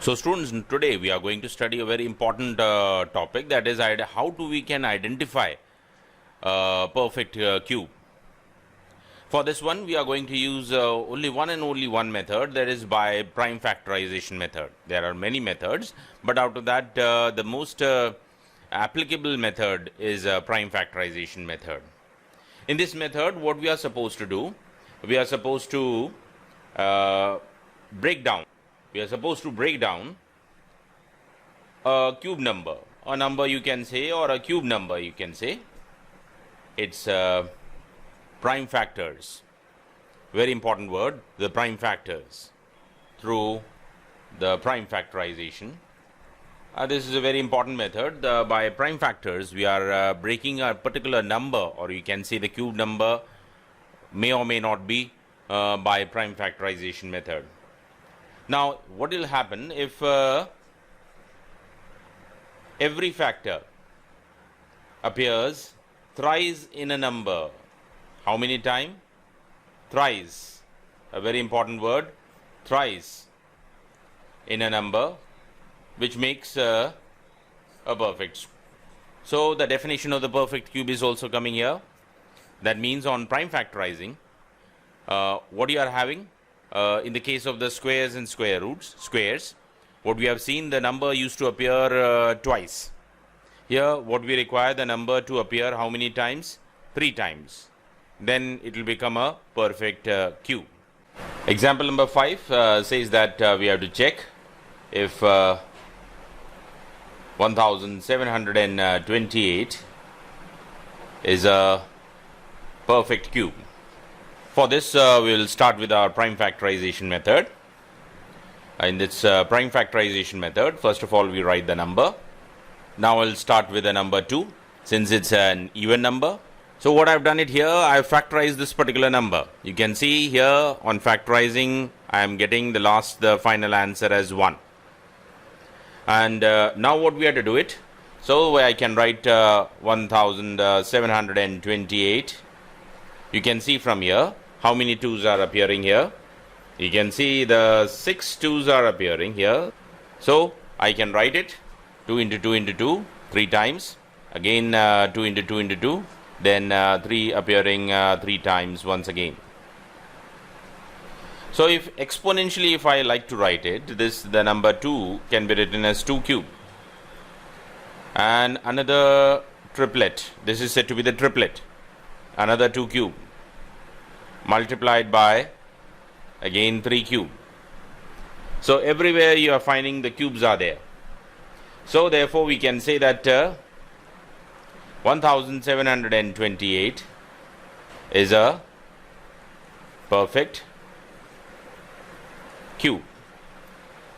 So students, today we are going to study a very important topic, that is how we can identify perfect cube. For this one we are going to use only one method, that is by prime factorization method. There are many methods, but out of that the most applicable method is prime factorization method. In this method, what we are supposed to do, we are supposed to break down a cube number, a number you can say, or a cube number you can say, its prime factors, very important word, the prime factors, through the prime factorization. This is a very important method. By prime factors, we are breaking a particular number, or you can say the cube number may or may not be by prime factorization method. Now, what will happen if every factor appears thrice in a number? How many times? Thrice. A very important word, thrice in a number, which makes a perfect. So the definition of the perfect cube is also coming here. That means on prime factorizing, what you are having in the case of the squares and square roots, what we have seen, the number used to appear twice. Here what we require the number to appear how many times? 3 times. Then it will become a perfect cube. Example number 5 says that we have to check if 1728 is a perfect cube. For this we will start with our prime factorization method. In this prime factorization method, first of all we write the number. Now I will start with the number 2, since it's an even number. So what I have done it here, I have factorized this particular number. You can see here on factorizing I am getting the final answer as 1. And now what we have to do it, so I can write 1728. You can see from here how many 2's are appearing here. You can see the 6 2's are appearing here. So I can write it 2 into 2 into 2 3 times, again 2 into 2 into 2, then 3 appearing 3 times once again. So if exponentially, if I like to write it, the number 2 can be written as 2 cube. And another triplet, this is said to be the triplet, another 2 cube, multiplied by again 3 cube. So everywhere you are finding the cubes are there. So therefore we can say that 1728 is a perfect cube.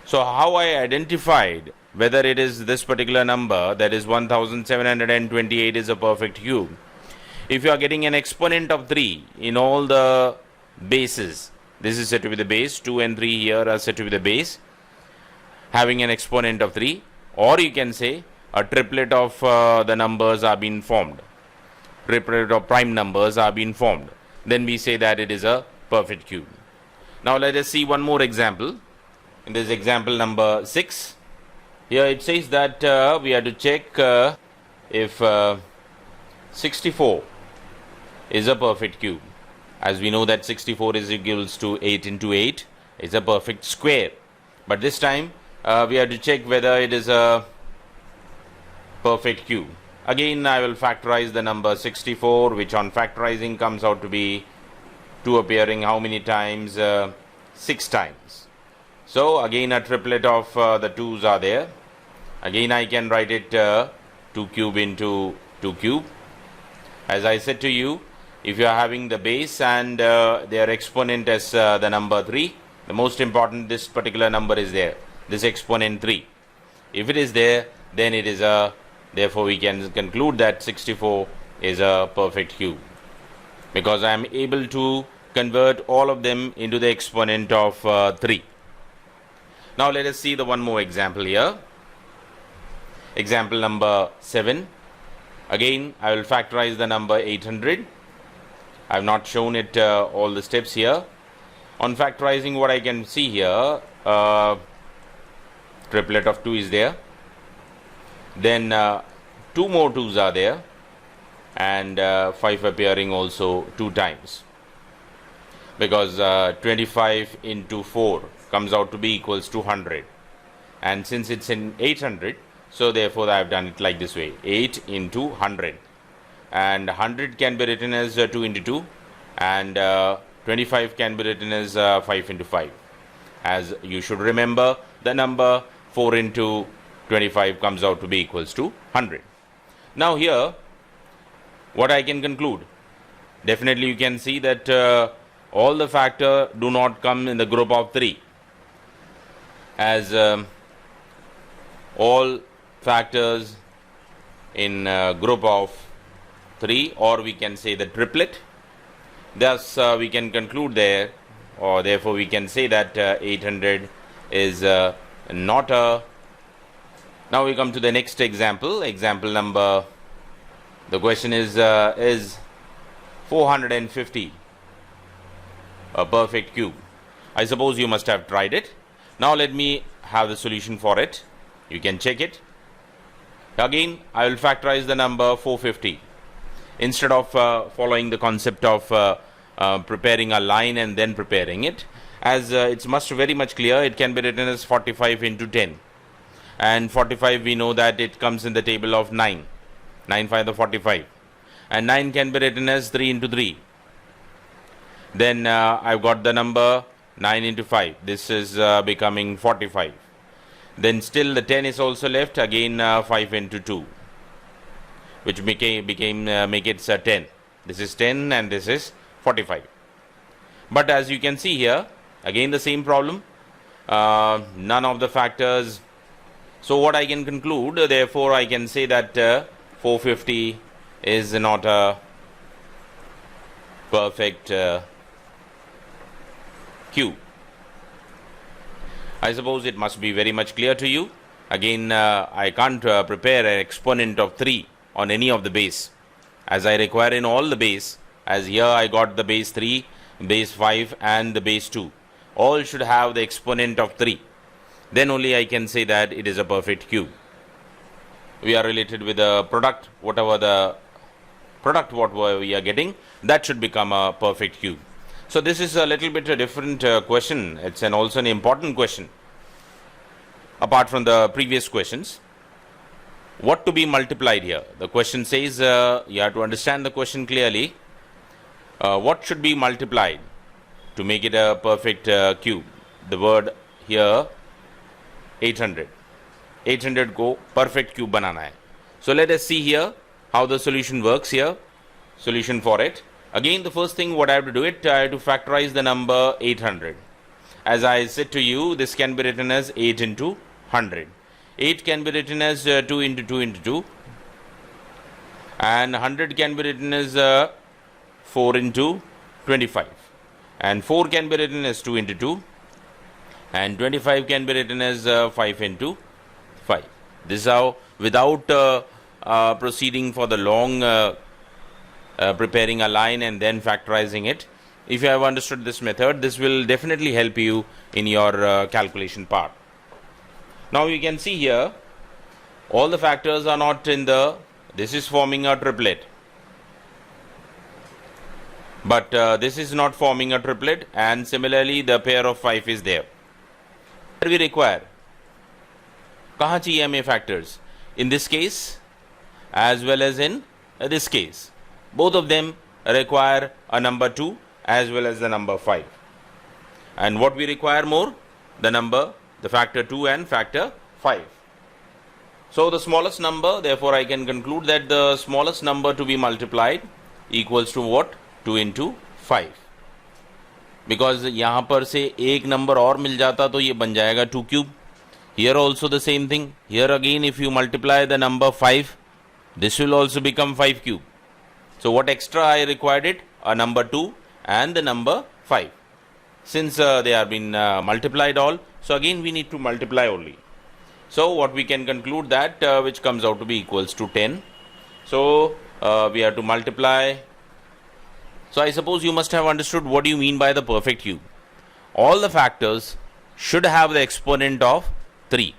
So how I identified whether it is this particular number, that is 1728 is a perfect cube? If you are getting an exponent of 3 in all the bases, this is said to be the base, 2 and 3 here are said to be the base, having an exponent of 3, or you can say a triplet of the numbers are being formed, triplet of prime numbers are being formed, then we say that it is a perfect cube. Now let us see one more example. In this example number 6, here it says that we have to check if 64 is a perfect cube. As we know that 64 is equals to 8 into 8 is a perfect square. But this time we have to check whether it is a perfect cube. Again I will factorize the number 64, which on factorizing comes out to be 2 appearing how many times? 6 times. So again a triplet of the 2's are there. Again I can write it 2 cube into 2 cube. As I said to you, if you are having the base and their exponent as the number 3, the most important, this particular number is there, this exponent 3. If it is there, then it is a, therefore we can conclude that 64 is a perfect cube, because I am able to convert all of them into the exponent of 3. Now let us see the one more example here. Example number 7. Again I will factorize the number 800. I have not shown it all the steps here. On factorizing, what I can see here, triplet of 2 is there. Then 2 more 2's are there, and 5 appearing also 2 times, because 25 into 4 comes out to be equals to 100, and since it's in 800, so therefore I have done it like this way: 8 into 100, and 100 can be written as 2 into 2, and 25 can be written as 5 into 5. As you should remember, the number 4 into 25 comes out to be equals to 100. Now here, what I can conclude? Definitely you can see that all the factors do not come in the group of 3, as all factors in group of 3, or we can say the triplet. Thus we can conclude there, or therefore we can say that 800 is not a. Now we come to the next example. Example number, the question is 450 a perfect cube? I suppose you must have tried it. Now let me have the solution for it. You can check it. Again, I will factorize the number 450. Instead of following the concept of preparing a line and then preparing it, as it's very much clear, it can be written as 45 into 10. And 45, we know that it comes in the table of 9. 9 5 the 45. And 9 can be written as 3 into 3. Then I've got the number 9 into 5. This is becoming 45. Then still the 10 is also left. Again 5 into 2. Which make it 10. This is 10 and this is 45. But as you can see here, again the same problem. None of the factors. So what I can conclude, therefore I can say that 450 is not a perfect cube. I suppose it must be very much clear to you. Again, I can't prepare an exponent of 3 on any of the base, as I require in all the base. As here I got the base 3, base 5 and the base 2. All should have the exponent of 3. Then only I can say that it is a perfect cube. We are related with the product, whatever the product what we are getting, that should become a perfect cube. So this is a little bit a different question. It's also an important question. Apart from the previous questions, what to be multiplied here? The question says, you have to understand the question clearly. What should be multiplied to make it a perfect cube? The word here 800. 800 को perfect cube बनाना है. So let us see here how the solution works here. Solution for it. Again, the first thing what I have to do it, I have to factorize the number 800. As I said to you, this can be written as 8 into 100. 8 can be written as 2 into 2 into 2. And 100 can be written as 4 into 25. And 4 can be written as 2 into 2. And 25 can be written as 5 into 5. This is how, without proceeding for the long preparing a line and then factorizing it. If you have understood this method, this will definitely help you in your calculation part. Now you can see here, all the factors are not in the, this is forming a triplet. But this is not forming a triplet, and similarly the pair of 5 is there. We require, कहाँ चाहिए हमें factors? In this case as well as in this case. Both of them require a number 2 as well as the number 5. And what we require more? The factor 2 and factor 5. So the smallest number, therefore I can conclude that the smallest number to be multiplied equals to what? 2 into 5. Because यहाँ पर से एक number और मिल जाता तो ये बन जाएगा 2 cube. Here also the same thing. Here again if you multiply the number 5, this will also become 5 cube. So what extra I required it? A number 2 and the number 5. Since they are been multiplied all, so again we need to multiply only. So what we can conclude that which comes out to be equals to 10. So we have to multiply. So I suppose you must have understood what do you mean by the perfect cube. All the factors should have the exponent of 3.